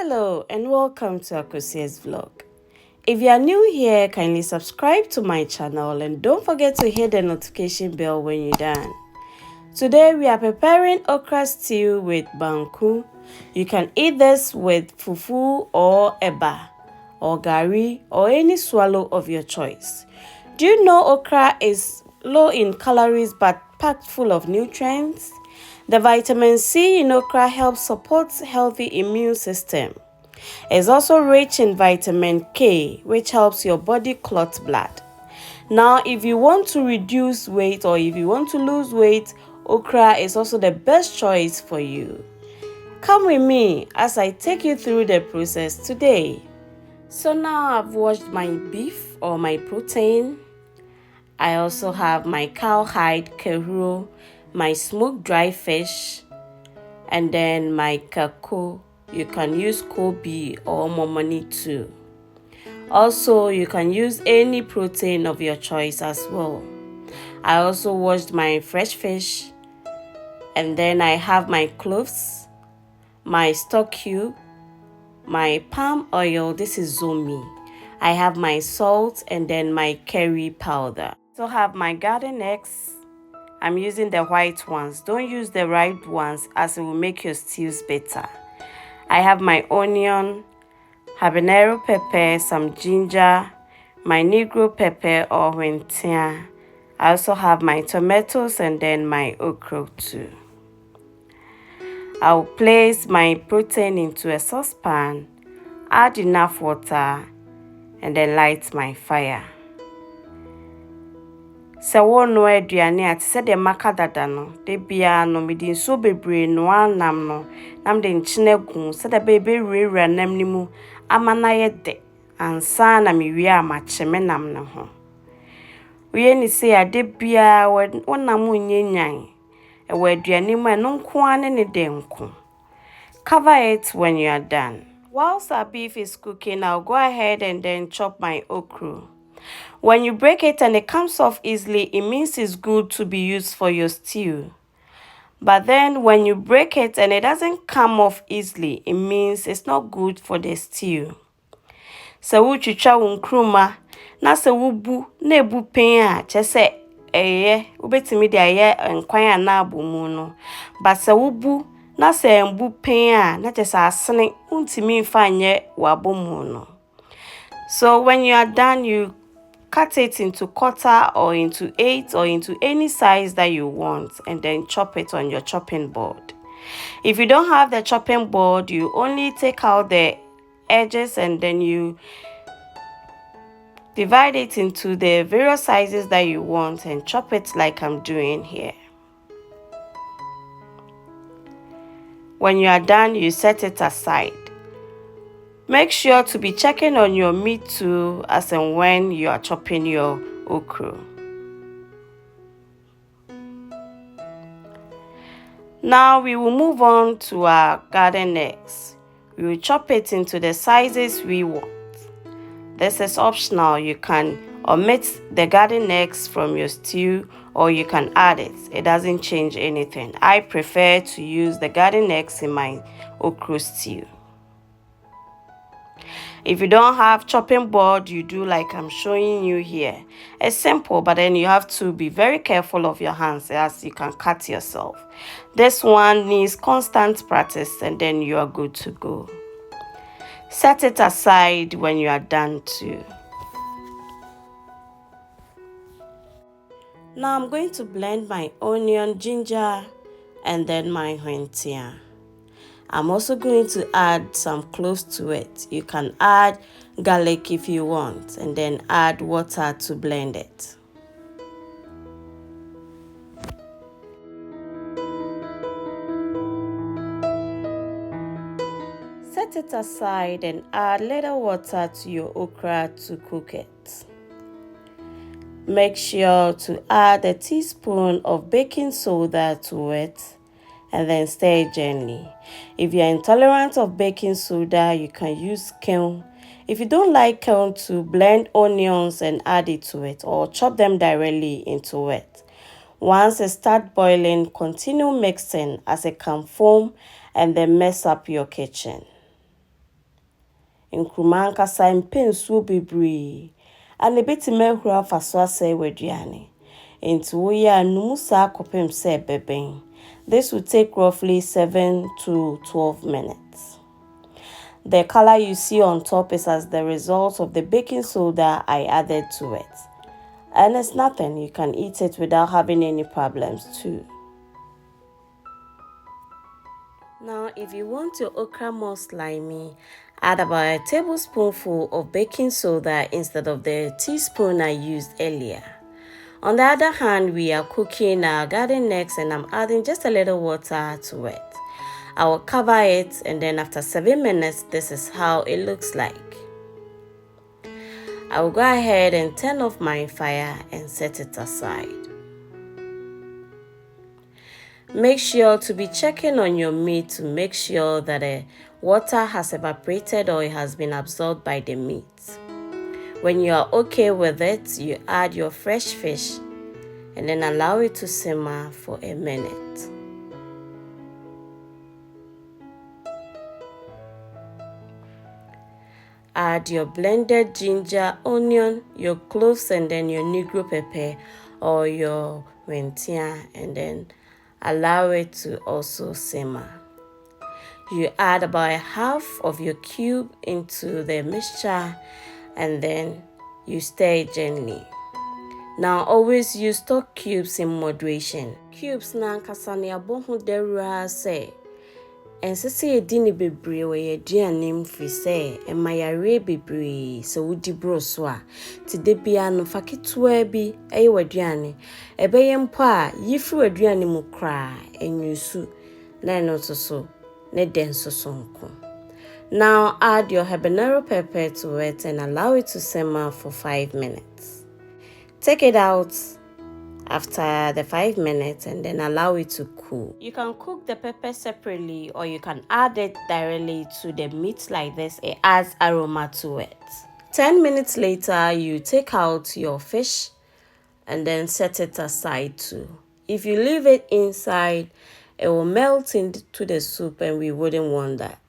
Hello and welcome to Tastiest vlog. If you are new here, kindly subscribe to my channel and don't forget to hit the notification bell when you're done. Today we are preparing okra stew with banku. You can eat this with fufu or eba or gari or any swallow of your choice. Do you know okra is low in calories but packed full of nutrients? The vitamin C in okra helps support healthy immune system. It's also rich in vitamin K, which helps your body clot blood. Now, if you want to reduce weight or if you want to lose weight, okra is also the best choice for you. Come with me as I take you through the process today. So now I've washed my beef or my protein. I also have my cowhide, Kawuro, my smoked dry fish, and then my Kako. You can use Koobi or Momone too. Also, you can use any protein of your choice as well. I also washed my fresh fish, and then I have my cloves, my stock cube, my palm oil, this is zomi. I have my salt and then my curry powder. I also have my garden eggs. I'm using the white ones. Don't use the ripe ones as it will make your stews better. I have my onion, habanero pepper, some ginger, my negro pepper or Hwentia. I also have my tomatoes and then my okra too. I'll place my protein into a saucepan, add enough water, and then light my fire. So no aduane ati se de maka dada no de bia no medi nso bebre no anam no nam de nchine gu se de bebe rewura nam ni mu amana ye de ansa na mewie amacheme nam ne ho we ni se ade bia wonam nyenyan e wa aduane mu no nko ane ne de nko. Cover it when you are done. Whilst our beef is cooking, I'll go ahead and then chop my okra. When you break it and it comes off easily, it means it's good to be used for your stew. But then when you break it and it doesn't come off easily, it means it's not good for the stew. So wu chicha unkruma, na se wubu, na ebu pen a, chese ubetimi de aye nkwan na abumu no. But se wubu, na se mbu pen a, na chese asene, untimi mfa nye wabumu no. So when you are done, you cut it into quarter or into 8 or into any size that you want and then chop it on your chopping board. If you don't have the chopping board, you only take out the edges and then you divide it into the various sizes that you want and chop it like I'm doing here. When you are done, you set it aside. Make sure to be checking on your meat too as and when you are chopping your okra. Now we will move on to our garden eggs. We will chop it into the sizes we want. This is optional. You can omit the garden eggs from your stew or you can add it. It doesn't change anything. I prefer to use the garden eggs in my okra stew. If you don't have chopping board, you do like I'm showing you here. It's simple, but then you have to be very careful of your hands as you can cut yourself. This one needs constant practice and then you are good to go. Set it aside when you are done too. Now I'm going to blend my onion, ginger, and then my Hwentia. I'm also going to add some cloves to it. You can add garlic if you want and then add water to blend it. Set it aside and add little water to your okra to cook it. Make sure to add a teaspoon of baking soda to it and then stir gently. If you're intolerant of baking soda, you can use kiln. If you don't like kiln, to blend onions and add it to it or chop them directly into it. Once it starts boiling, continue mixing as it can foam and then mess up your kitchen. nkruma nkasa mpensuo bebree ana betime ahura fa so asai waduane. Into woye anum saa kopem se beben. This will take roughly 7 to 12 minutes. The color you see on top is as the result of the baking soda I added to it. And it's nothing, you can eat it without having any problems too. Now, if you want your okra more slimy, add about a tablespoonful of baking soda instead of the teaspoon I used earlier. On the other hand, we are cooking our garden eggs and I'm adding just a little water to it. I will cover it and then after 7 minutes, this is how it looks like. I will go ahead and turn off my fire and set it aside. Make sure to be checking on your meat to make sure that the water has evaporated or it has been absorbed by the meat. When you are okay with it, you add your fresh fish and then allow it to simmer for a minute. Add your blended ginger, onion, your cloves, and then your negro pepper or your Hwentia, and then allow it to also simmer. You add about half of your cube into the mixture and then you stir it gently. Now always use stock cubes in moderation. Cubes na kasane abohu derura say ensese edini bebre we aduane mfiri say emayare bebre se wodi bro so a ti de bia no faketwa bi eye waduane ebeye mpo a yifiri waduane mu kra enyusu na no so ne denso sonko. Now add your habanero pepper to it and allow it to simmer for 5 minutes. Take it out after the 5 minutes and then allow it to cool. You can cook the pepper separately or you can add it directly to the meat like this. It adds aroma to it. 10 minutes later, you take out your fish and then set it aside too. If you leave it inside, it will melt into the soup and we wouldn't want that.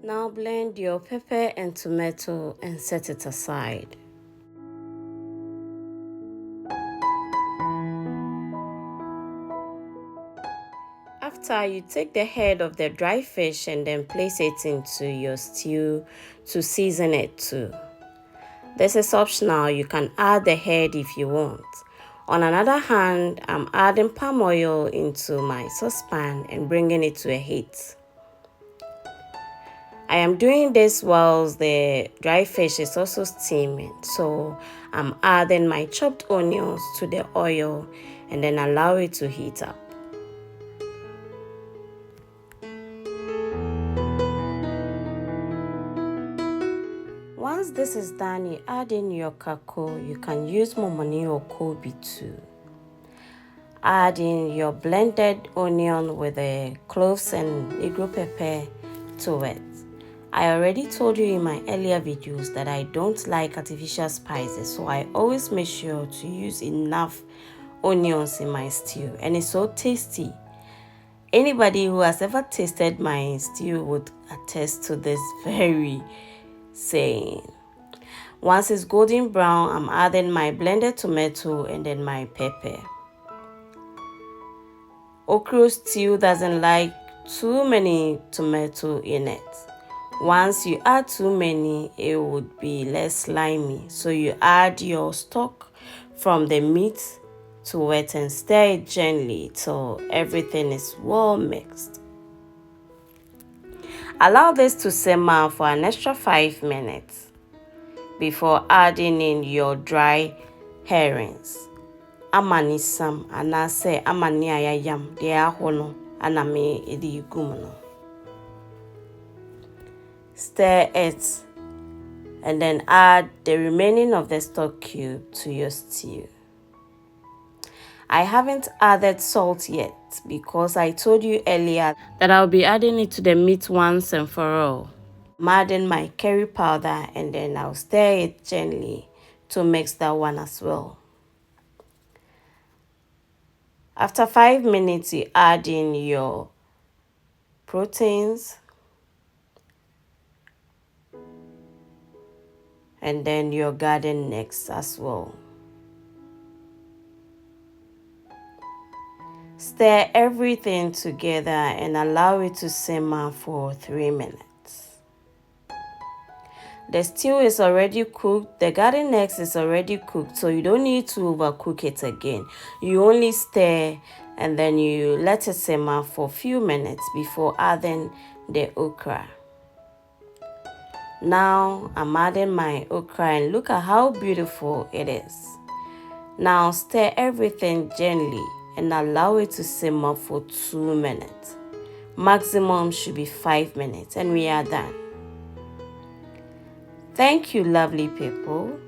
Now blend your pepper and tomato and set it aside. After, you take the head of the dry fish and then place it into your stew to season it too. This is optional, you can add the head if you want. On another hand, I'm adding palm oil into my saucepan and bringing it to a heat. I am doing this whilst the dry fish is also steaming, so I'm adding my chopped onions to the oil and then allow it to heat up. Once this is done, you add in your Kako. You can use Momone or Koobi too. Add in your blended onion with the cloves and negro pepper to it. I already told you in my earlier videos that I don't like artificial spices, so I always make sure to use enough onions in my stew, and it's so tasty. Anybody who has ever tasted my stew would attest to this very saying. Once it's golden brown, I'm adding my blended tomato and then my pepper. Okro stew doesn't like too many tomato in it. Once you add too many, it would be less slimy. So you add your stock from the meat to it and stir it gently till everything is well mixed. Allow this to simmer for an extra 5 minutes before adding in your dry herrings. Amane esam anase amane ayayam de ahono aname edi gumuno. Stir it and then add the remaining of the stock cube to your stew. I haven't added salt yet because I told you earlier that I'll be adding it to the meat once and for all. I'm adding my curry powder and then I'll stir it gently to mix that one as well. After 5 minutes, you add in your proteins and then your garden eggs as well. Stir everything together and allow it to simmer for 3 minutes. The stew is already cooked. The garden eggs is already cooked, so you don't need to overcook it again. You only stir and then you let it simmer for a few minutes before adding the okra. Now I'm adding my okra and look at how beautiful it is. Now stir everything gently and allow it to simmer for 2 minutes. Maximum should be 5 minutes and we are done. Thank you, lovely people.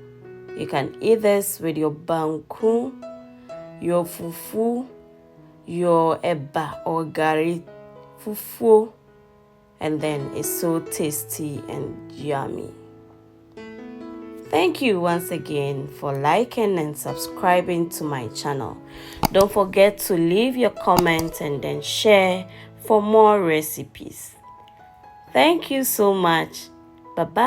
You can eat this with your banku, your fufu, your eba or gari fufu, and then it's so tasty and yummy. Thank you once again for liking and subscribing to my channel. Don't forget to leave your comments and then share for more recipes. Thank you so much. Bye-bye.